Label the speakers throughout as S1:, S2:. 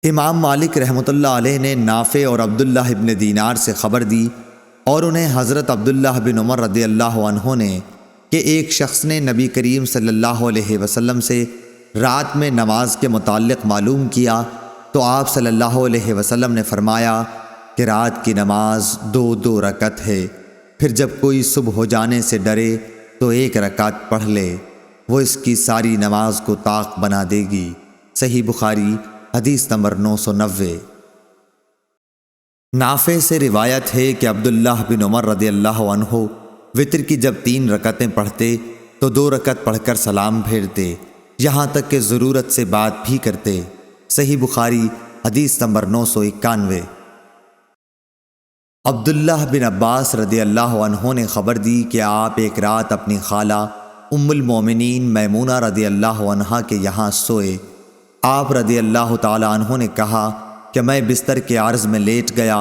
S1: امام مالک رحمۃ اللہ علیہ نے نافع اور عبداللہ ابن دینار سے خبر دی اور انہیں حضرت عبداللہ بن عمر رضی اللہ عنہ نے کہ ایک شخص نے نبی کریم صلی اللہ علیہ وسلم سے رات میں نماز کے متعلق معلوم کیا تو آپ صلی اللہ علیہ وسلم نے فرمایا کہ رات کی نماز 2 رکعت ہے، پھر جب کوئی صبح ہو جانے سے ڈرے تو 1 رکعت پڑھ لے، وہ اس کی ساری نماز کو طاق بنا دے گی۔ صحیح بخاری حدیث نمبر 990۔ نافع سے روایت ہے کہ عبداللہ بن عمر رضی اللہ عنہ وتر کی جب 3 رکعتیں پڑھتے تو 2 رکعت پڑھ کر سلام پھیرتے، یہاں تک کہ ضرورت سے بات بھی کرتے۔ صحیح بخاری حدیث نمبر 991۔ عبداللہ بن عباس رضی اللہ عنہ نے خبر دی کہ آپ ایک رات اپنی خالہ ام المومنین میمونہ رضی اللہ عنہا کے یہاں سوئے۔ آپ رضی اللہ تعالی عنہ نے کہا کہ میں بستر کے عرض میں لیٹ گیا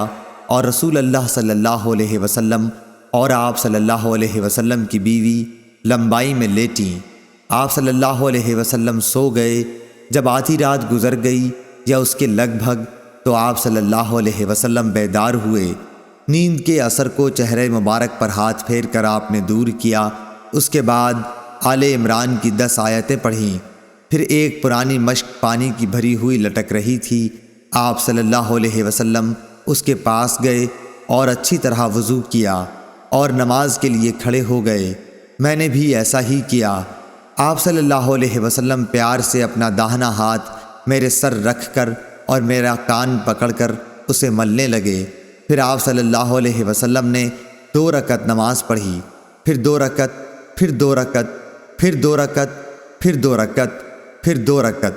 S1: اور رسول اللہ صلی اللہ علیہ وسلم اور آپ صلی اللہ علیہ وسلم کی بیوی لمبائی میں لیٹیں۔ آپ صلی اللہ علیہ وسلم سو گئے۔ جب آدھی رات گزر گئی یا اس کے لگ بھگ تو آپ صلی اللہ علیہ وسلم بیدار ہوئے۔ نیند کے اثر کو چہرے مبارک پر ہاتھ پھیر کر آپ نے دور کیا۔ اس کے بعد آل عمران کی 10 آیتیں پڑھیں۔ پھر ایک پرانی مشک پانی کی بھری ہوئی لٹک رہی تھی۔ آپ صلی اللہ علیہ وسلم اس کے پاس گئے اور اچھی طرح وضو کیا اور نماز کے لیے کھڑے ہو گئے۔ میں نے بھی ایسا ہی کیا۔ آپ صلی اللہ علیہ وسلم پیار سے اپنا داہنا ہاتھ میرے سر رکھ کر اور میرا کان پکڑ کر اسے ملنے لگے۔ پھر آپ صلی اللہ علیہ وسلم نے 2 رکعت نماز پڑھی، پھر 2 رکعت، پھر 2 رکعت، پھر 2 رکعت، پھر 2 رکعت، پھر 2 رکعت،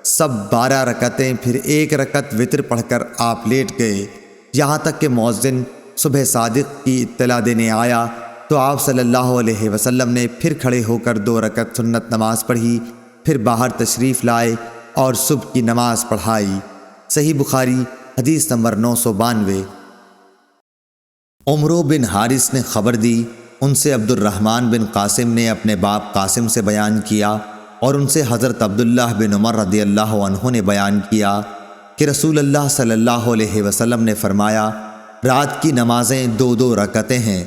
S1: سب 12 رکعتیں، پھر 1 رکعت وتر پڑھ کر آپ لیٹ گئے، یہاں تک کہ مؤذن صبح صادق کی اطلاع دینے آیا تو آپ صلی اللہ علیہ وسلم نے پھر کھڑے ہو کر 2 رکعت سنت نماز پڑھی، پھر باہر تشریف لائے اور صبح کی نماز پڑھائی۔ صحیح بخاری حدیث نمبر 992۔ عمرو بن حارث نے خبر دی، ان سے عبد الرحمن بن قاسم نے اپنے باپ قاسم سے بیان کیا اور ان سے حضرت عبداللہ بن عمر رضی اللہ عنہ نے بیان کیا کہ رسول اللہ صلی اللہ علیہ وسلم نے فرمایا، رات کی نمازیں 2 رکعتیں ہیں،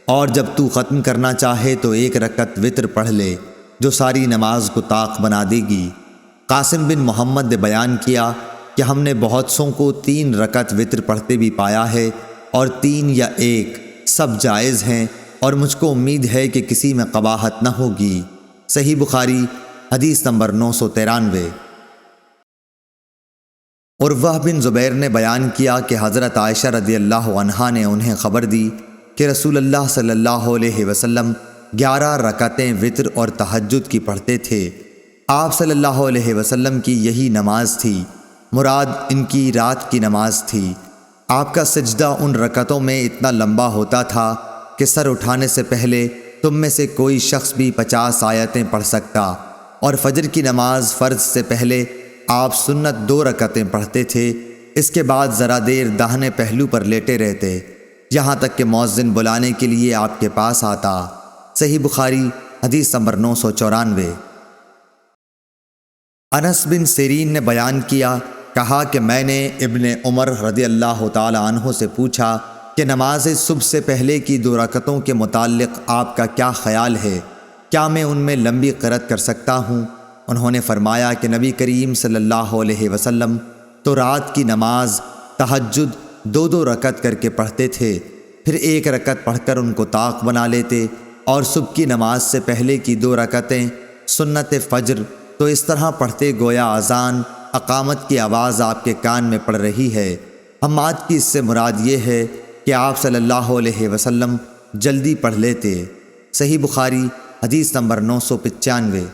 S1: اور جب تو ختم کرنا چاہے تو 1 رکعت وتر پڑھ لے، جو ساری نماز کو طاق بنا دے گی۔ قاسم بن محمد نے بیان کیا کہ ہم نے بہت سوں کو 3 رکعت وتر پڑھتے بھی پایا ہے، اور 3 یا 1 سب جائز ہیں، اور مجھ کو امید ہے کہ کسی میں قباحت نہ ہوگی۔ صحیح بخاری حدیث نمبر 993۔ عروہ بن زبیر نے بیان کیا کہ حضرت عائشہ رضی اللہ عنہا نے انہیں خبر دی کہ رسول اللہ صلی اللہ علیہ وسلم 11 رکعتیں وتر اور تہجد کی پڑھتے تھے۔ آپ صلی اللہ علیہ وسلم کی یہی نماز تھی، مراد ان کی رات کی نماز تھی۔ آپ کا سجدہ ان رکعتوں میں اتنا لمبا ہوتا تھا کہ سر اٹھانے سے پہلے تم میں سے کوئی شخص بھی 50 آیتیں پڑھ سکتا، اور فجر کی نماز فرض سے پہلے آپ سنت 2 رکعتیں پڑھتے تھے۔ اس کے بعد ذرا دیر داہنے پہلو پر لیٹے رہتے، یہاں تک کہ مؤذن بلانے کے لیے آپ کے پاس آتا۔ صحیح بخاری حدیث نمبر 994۔ انس بن سیرین نے بیان کیا، کہا کہ میں نے ابن عمر رضی اللہ تعالی عنہ سے پوچھا کہ نماز صبح سے پہلے کی 2 رکعتوں کے متعلق آپ کا کیا خیال ہے، کیا میں ان میں لمبی قرأت کر سکتا ہوں؟ انہوں نے فرمایا کہ نبی کریم صلی اللہ علیہ وسلم تو رات کی نماز تہجد 2 رکعت کر کے پڑھتے تھے، پھر 1 رکعت پڑھ کر ان کو طاق بنا لیتے، اور صبح کی نماز سے پہلے کی 2 رکعتیں سنت فجر تو اس طرح پڑھتے گویا اذان اقامت کی آواز آپ کے کان میں پڑ رہی ہے۔ حماد کی اس سے مراد یہ ہے کہ آپ صلی اللہ علیہ وسلم جلدی پڑھ لیتے۔ صحیح بخاری حدیث نمبر 995۔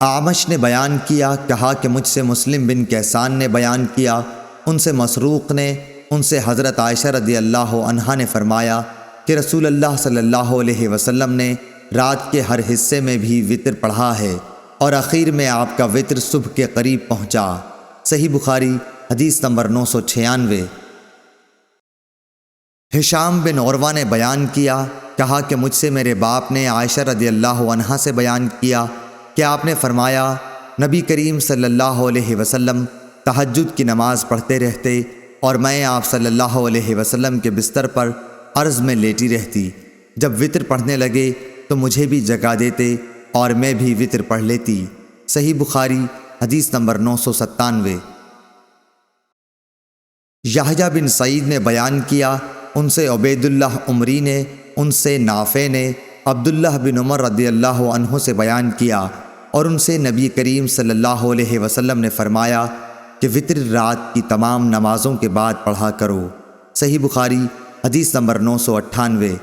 S1: اعمش نے بیان کیا، کہا کہ مجھ سے مسلم بن کیسان نے بیان کیا، ان سے مسروق نے، ان سے حضرت عائشہ رضی اللہ عنہا نے فرمایا کہ رسول اللہ صلی اللہ علیہ وسلم نے رات کے ہر حصے میں بھی وتر پڑھا ہے، اور اخیر میں آپ کا وتر صبح کے قریب پہنچا۔ صحیح بخاری حدیث نمبر 996۔ ہشام بن عروہ نے بیان کیا، کہا کہ مجھ سے میرے باپ نے عائشہ رضی اللہ عنہا سے بیان کیا کہ آپ نے فرمایا، نبی کریم صلی اللہ علیہ وسلم تہجد کی نماز پڑھتے رہتے اور میں آپ صلی اللہ علیہ وسلم کے بستر پر عرض میں لیٹی رہتی۔ جب وطر پڑھنے لگے تو مجھے بھی جگا دیتے اور میں بھی وطر پڑھ لیتی۔ صحیح بخاری حدیث نمبر 997۔ یحییٰ بن سعید نے بیان کیا، ان سے عبید اللہ عمری نے، ان سے نافع نے عبداللہ بن عمر رضی اللہ عنہ سے بیان کیا، اور ان سے نبی کریم صلی اللہ علیہ وسلم نے فرمایا کہ وطر رات کی تمام نمازوں کے بعد پڑھا کرو۔ صحیح بخاری حدیث نمبر 998۔